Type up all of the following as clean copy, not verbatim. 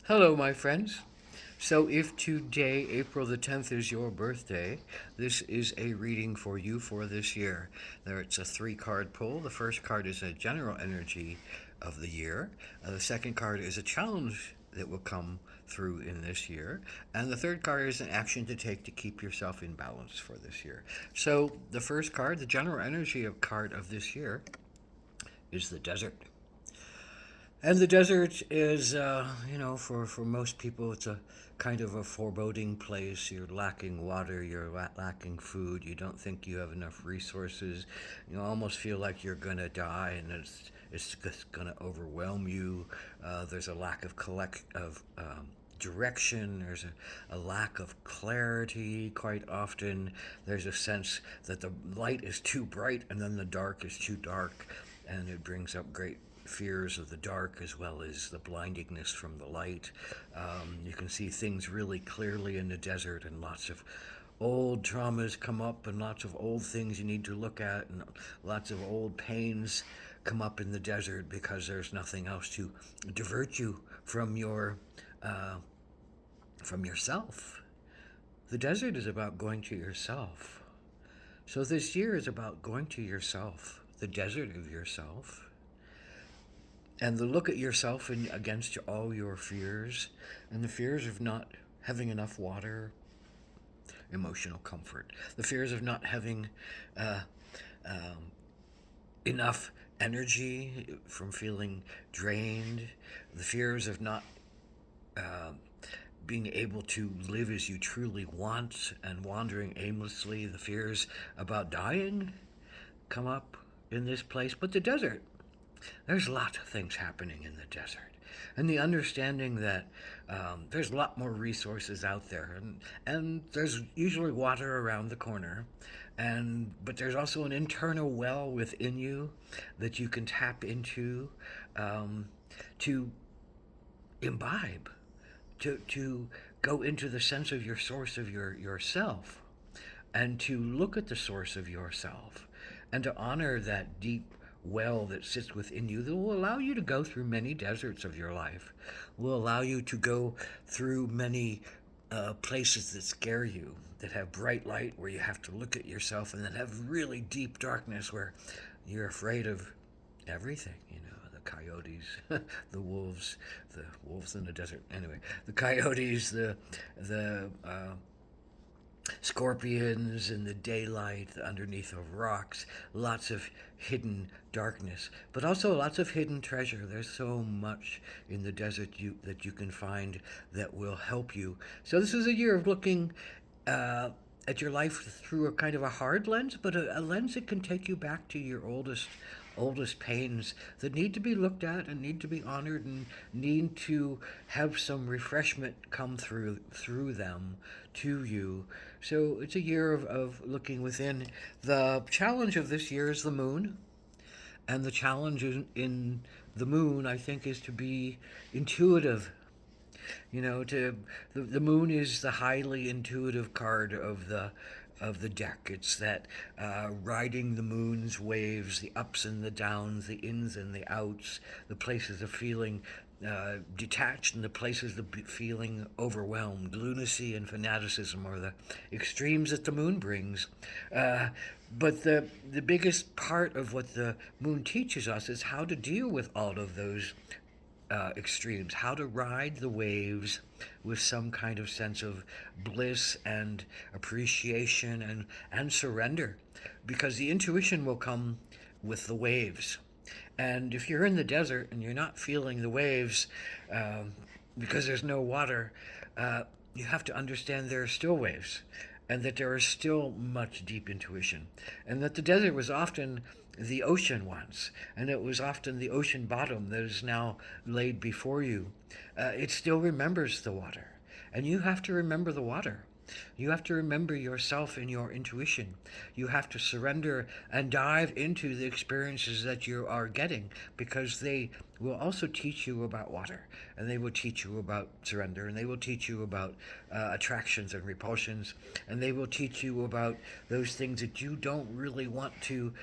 Hello, my friends. So, if today, April the 10th, is your birthday, this is a reading for you for this year. It's a three-card pull. The first card is a general energy of the year. The second card is a challenge that will come through in this year. And the third card is an action to take to keep yourself in balance for this year. So, the first card, the general energy of card of this year, is the desert. And the desert is, for most people, it's a kind of a foreboding place. You're lacking water, you're lacking food, you don't think you have enough resources. You almost feel like you're going to die and it's just going to overwhelm you. There's a lack of direction. There's a lack of clarity quite often. There's a sense that the light is too bright and then the dark is too dark, and it brings up great fears of the dark as well as the blindingness from the light. You can see things really clearly in the desert, and lots of old traumas come up, and lots of old things you need to look at, and lots of old pains come up in the desert because there's nothing else to divert you uh, from yourself. The desert is about going to yourself. So this year is about going to yourself, the desert of yourself, and the look at yourself and against all your fears, and the fears of not having enough water, emotional comfort, the fears of not having uh, um, enough energy from feeling drained, the fears of not uh, being able to live as you truly want and wandering aimlessly, the fears about dying come up in this place. But the desert, there's lots of things happening in the desert. And the understanding that there's a lot more resources out there, and there's usually water around the corner, but there's also an internal well within you that you can tap into um, to imbibe, to go into the sense of your source of yourself, and to look at the source of yourself, and to honor that deep well that sits within you that will allow you to go through many deserts of your life, will allow you to go through many places that scare you, that have bright light where you have to look at yourself, and that have really deep darkness where you're afraid of everything, the coyotes, the wolves in the desert. Anyway, the coyotes, the scorpions in the daylight underneath of rocks, lots of hidden darkness, but also lots of hidden treasure. There's so much in the desert that you can find that will help you. So this is a year of looking uh, at your life through a kind of a hard lens, but a lens that can take you back to your oldest pains that need to be looked at and need to be honored and need to have some refreshment come through them to you. So it's a year of looking within. The challenge of this year is the moon, and the challenge in the moon, I think, is to be intuitive. The moon is the highly intuitive card of the deck. It's that riding the moon's waves, the ups and the downs, the ins and the outs, the places of feeling detached and the places of feeling overwhelmed. Lunacy and fanaticism are the extremes that the moon brings. But the biggest part of what the moon teaches us is how to deal with all of those extremes, how to ride the waves with some kind of sense of bliss and appreciation and surrender, because the intuition will come with the waves. And if you're in the desert and you're not feeling the waves because there's no water, you have to understand there are still waves, and that there is still much deep intuition, and that the desert was often the ocean once, and it was often the ocean bottom that is now laid before you. It still remembers the water, and you have to remember the water. You have to remember yourself and your intuition. You have to surrender and dive into the experiences that you are getting, because they will also teach you about water, and they will teach you about surrender, and they will teach you about attractions and repulsions, and they will teach you about those things that you don't really want to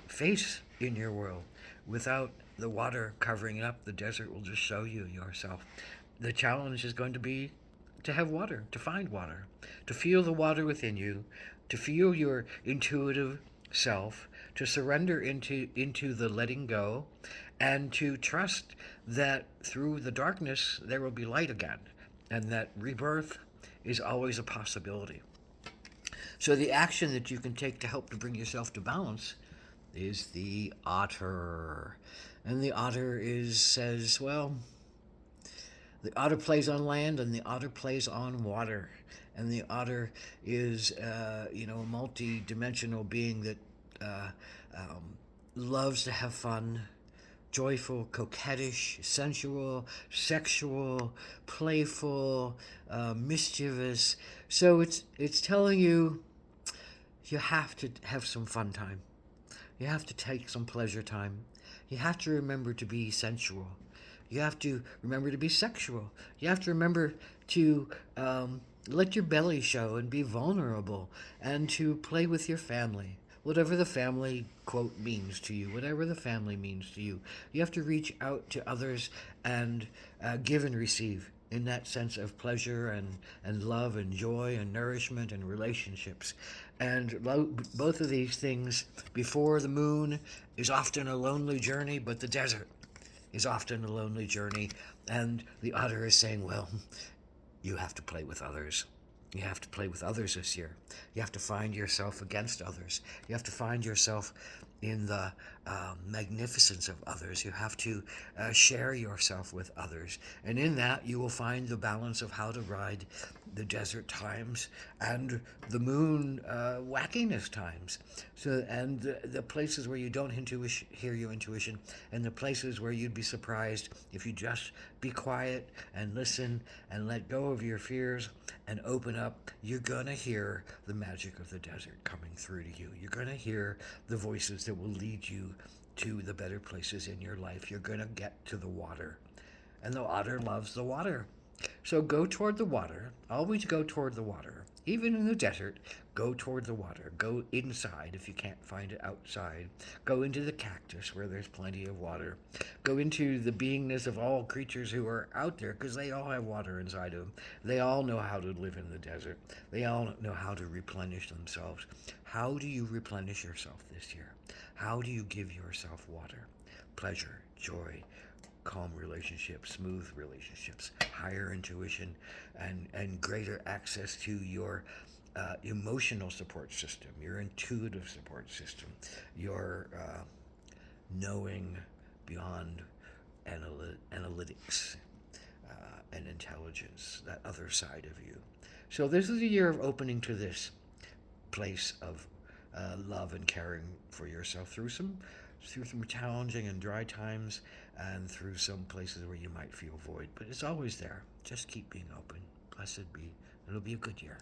face in your world. Without the water covering it up, the desert will just show you yourself. the challenge is going to be to have water, to find water, to feel the water within you, to feel your intuitive self, to surrender into the letting go, and to trust that through the darkness there will be light again, and that rebirth is always a possibility. So the action that you can take to help to bring yourself to balance is the otter. And the otter says, well, the otter plays on land and the otter plays on water. And the otter is, a multi-dimensional being that uh, um, loves to have fun, joyful, coquettish, sensual, sexual, playful, mischievous. So it's telling you you have to have some fun time. You have to take some pleasure time. You have to remember to be sensual. You have to remember to be sexual. You have to remember to let your belly show and be vulnerable and to play with your family. Whatever the family, quote, means to you, whatever the family means to you, you have to reach out to others and give and receive in that sense of pleasure and love and joy and nourishment and relationships. And both of these things before the moon is often a lonely journey, but the desert is often a lonely journey. And the otter is saying, well, you have to play with others. You have to play with others this year. You have to find yourself against others. You have to find yourself in the magnificence of others. You have to share yourself with others. And in that, you will find the balance of how to ride the desert times and the moon wackiness times. And the places where you don't hear your intuition, and the places where you'd be surprised if you just be quiet and listen and let go of your fears and open up, you're going to hear the magic of the desert coming through to you. You're going to hear the voices that will lead you to the better places in your life. You're going to get to the water. And the otter loves the water. So go toward the water. Always go toward the water. Even in the desert, go toward the water. Go inside if you can't find it outside. Go into the cactus where there's plenty of water. Go into the beingness of all creatures who are out there because they all have water inside of them. They all know how to live in the desert. They all know how to replenish themselves. How do you replenish yourself this year? How do you give yourself water? Pleasure, joy, calm relationships, smooth relationships, higher intuition, and greater access to your emotional support system, your intuitive support system, your knowing beyond analytics and intelligence, that other side of you. So this is a year of opening to this place of love and caring for yourself through some challenging and dry times and through some places where you might feel void. But it's always there. Just keep being open. Blessed be. It'll be a good year.